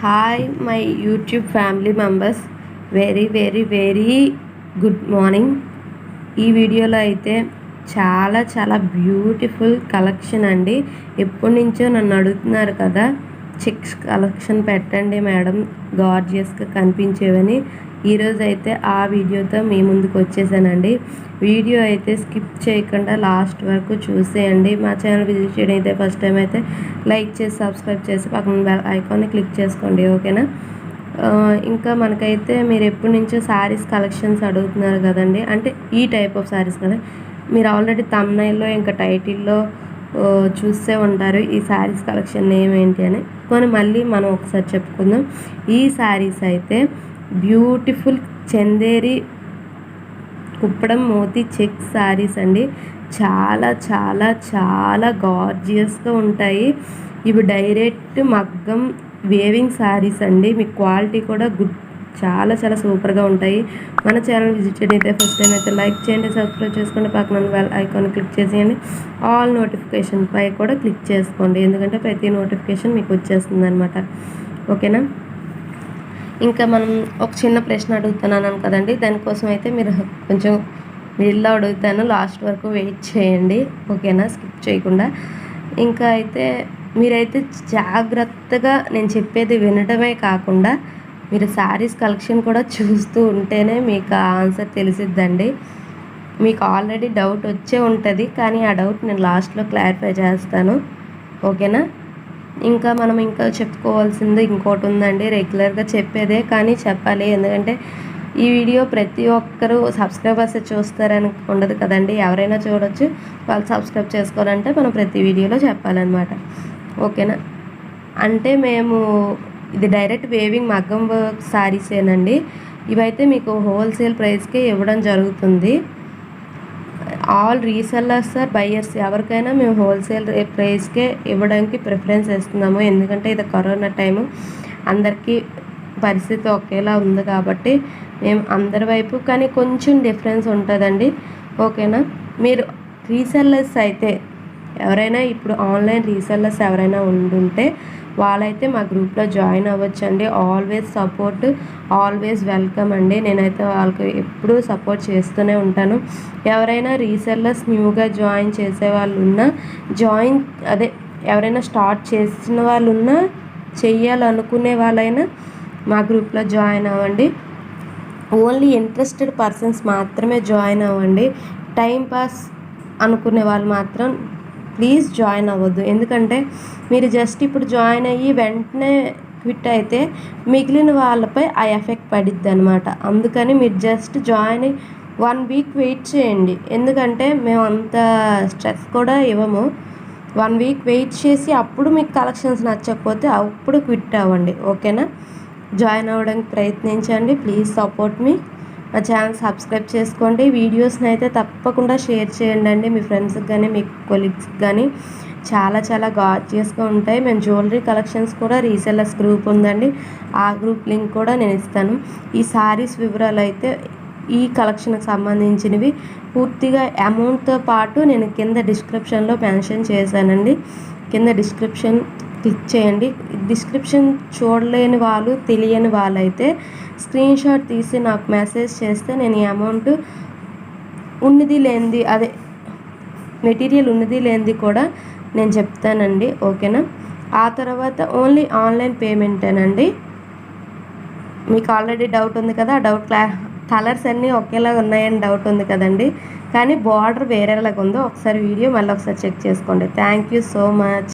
Hi my YouTube family members, very very very good morning. ఈ వీడియోలో అయితే చాలా చాలా బ్యూటిఫుల్ కలెక్షన్ అండి. ఎప్పటి నుంచో నన్ను అడుగుతున్నారు కదా, చెక్స్ కలెక్షన్ పెట్టండి మేడం గార్జియస్గా కనిపించేవని. ఈరోజు అయితే ఆ వీడియోతో మీ ముందుకు వచ్చేసానండి. వీడియో అయితే స్కిప్ చేయకుండా లాస్ట్ వరకు చూసేయండి. మా ఛానల్ విజిట్ చేయడం అయితే ఫస్ట్ టైం అయితే లైక్ చేసి సబ్స్క్రైబ్ చేసి పక్కన బెల్ ఐకాన్ని క్లిక్ చేసుకోండి, ఓకేనా. ఇంకా మనకైతే మీరు ఎప్పటి నుంచో శారీస్ కలెక్షన్స్ అడుగుతున్నారు కదండి, అంటే ఈ టైప్ ఆఫ్ శారీస్ కదా. మీరు ఆల్రెడీ థంబ్నెయిల్లో ఇంకా టైటిల్లో చూస్తే ఉంటారు ఈ శారీస్ కలెక్షన్ నేమ్ ఏంటి అని. కానీ మళ్ళీ మనం ఒకసారి చెప్పుకుందాం. ఈ శారీస్ అయితే బ్యూటిఫుల్ చందేరి కుప్పడం మోతి చెక్ శారీస్ అండి. చాలా చాలా చాలా గార్జియస్గా ఉంటాయి. ఇవి డైరెక్ట్ మగ్గం వేవింగ్ శారీస్ అండి. మీ క్వాలిటీ కూడా చాలా చాలా సూపర్గా ఉంటాయి. మన ఛానల్ విజిట్ చేయడం అయితే ఫస్ట్ టైం అయితే లైక్ చేయండి, సబ్స్క్రైబ్ చేసుకోండి, పక్కన బెల్ ఐకాన్ క్లిక్ చేసేయండి. ఆల్ నోటిఫికేషన్ పై కూడా క్లిక్ చేసుకోండి, ఎందుకంటే ప్రతి నోటిఫికేషన్ మీకు వచ్చేస్తుంది అనమాట, ఓకేనా. ఇంకా మనం ఒక చిన్న ప్రశ్న అడుగుతున్నాను కదండి, దానికోసం అయితే మీరు కొంచెం మిడిల్లో అడుగుతాను, లాస్ట్ వరకు వెయిట్ చేయండి, ఓకేనా, స్కిప్ చేయకుండా. ఇంకా అయితే మీరైతే జాగ్రత్తగా నేను చెప్పేది వినడమే కాకుండా మీరు శారీస్ కలెక్షన్ కూడా చూస్తూ ఉంటేనే మీకు ఆ ఆన్సర్ తెలిసిద్దండి. మీకు ఆల్రెడీ డౌట్ వచ్చే ఉంటుంది, కానీ ఆ డౌట్ నేను లాస్ట్లో క్లారిఫై చేస్తాను, ఓకేనా. ఇంకా మనం ఇంకా చెప్పుకోవాల్సింది ఇంకోటి ఉందండి, రెగ్యులర్గా చెప్పేదే కానీ చెప్పాలి, ఎందుకంటే ఈ వీడియో ప్రతి ఒక్కరూ సబ్స్క్రైబర్స్ చూస్తారని ఉండదు కదండి, ఎవరైనా చూడొచ్చు. వాళ్ళు సబ్స్క్రైబ్ చేసుకోవాలంటే మనం ప్రతి వీడియోలో చెప్పాలన్నమాట, ఓకేనా. అంటే మేము ఇది డైరెక్ట్ వేవింగ్ మగ్గం వర్క్ శారీసేనండి. ఇవైతే మీకు హోల్సేల్ ప్రైస్కే ఇవ్వడం జరుగుతుంది. ఆల్ రీసెల్లర్స్ ఆర్ బయ్యర్స్ ఎవరికైనా మేము హోల్సేల్ ప్రైస్కే ఇవ్వడానికి ప్రిఫరెన్స్ ఇస్తున్నాము, ఎందుకంటే ఇది కరోనా టైము, అందరికీ పరిస్థితి ఒకేలా ఉంది కాబట్టి మేము అందరి వైపు కానీ కొంచెం డిఫరెన్స్ ఉంటుందండి, ఓకేనా. మీరు రీసెల్లర్స్ అయితే ఎవరైనా ఇప్పుడు ఆన్లైన్ రీసెల్లర్స్ ఎవరైనా ఉండుంటే వాళ్ళైతే మా గ్రూప్లో జాయిన్ అవ్వచ్చండి. ఆల్వేస్ సపోర్ట్, ఆల్వేస్ వెల్కమ్ అండి. నేనైతే వాళ్ళకి ఎప్పుడూ సపోర్ట్ చేస్తూనే ఉంటాను. ఎవరైనా రీసెల్లర్స్ న్యూగా జాయిన్ చేసే వాళ్ళు ఉన్నా ఎవరైనా స్టార్ట్ చేసిన వాళ్ళు ఉన్నా, చెయ్యాలనుకునే వాళ్ళైనా మా గ్రూప్లో జాయిన్ అవ్వండి. ఓన్లీ ఇంట్రెస్టెడ్ పర్సన్స్ మాత్రమే జాయిన్ అవ్వండి. టైంపాస్ అనుకునే వాళ్ళు మాత్రం ప్లీజ్ జాయిన్ అవ్వద్దు, ఎందుకంటే మీరు జస్ట్ ఇప్పుడు జాయిన్ అయ్యి వెంటనే క్విట్ అయితే మిగిలిన వాళ్ళపై ఆ ఎఫెక్ట్ పడిద్ది అనమాట. అందుకని మీరు జస్ట్ జాయిన్ అయ్యి 1 వీక్ వెయిట్ చేయండి, ఎందుకంటే మేము అంత స్ట్రెస్ కూడా ఇవ్వము. 1 వీక్ వెయిట్ చేసి అప్పుడు మీకు కలెక్షన్స్ నచ్చకపోతే అప్పుడు క్విట్ అవ్వండి, ఓకేనా. జాయిన్ అవ్వడానికి ప్రయత్నించండి, ప్లీజ్ సపోర్ట్ మీ. మా ఛానల్ సబ్స్క్రైబ్ చేసుకోండి. వీడియోస్ని అయితే తప్పకుండా షేర్ చేయండి మీ ఫ్రెండ్స్కి కానీ మీ కొలీగ్స్కి కానీ. చాలా చాలా గార్జియస్గా ఉంటాయి. మేము జ్యువెలరీ కలెక్షన్స్ కూడా రీసెల్లర్స్ గ్రూప్ ఉందండి, ఆ గ్రూప్ లింక్ కూడా నేను ఇస్తాను. ఈ శారీస్ వివరాలు అయితే ఈ కలెక్షన్కి సంబంధించినవి పూర్తిగా అమౌంట్తో పాటు నేను కింద డిస్క్రిప్షన్లో మెన్షన్ చేశానండి. కింద డిస్క్రిప్షన్ క్లిక్ చేయండి. డిస్క్రిప్షన్ చూడలేని వాళ్ళు, తెలియని వాళ్ళైతే స్క్రీన్ షాట్ తీసి నాకు మెసేజ్ చేస్తే నేను ఈ అమౌంట్ ఉన్నది లేనిది, అదే మెటీరియల్ ఉన్నది లేనిది కూడా నేను చెప్తానండి, ఓకేనా. ఆ తర్వాత ఓన్లీ ఆన్లైన్ పేమెంటేనండి. మీకు ఆల్రెడీ డౌట్ ఉంది కదా, ఆ డౌట్ కలర్స్ అన్నీ ఒకేలాగా ఉన్నాయని డౌట్ ఉంది కదండి, కానీ బార్డర్ వేరేలాగా ఉందో ఒకసారి వీడియో మళ్ళీ ఒకసారి చెక్ చేసుకోండి. Thank you so much.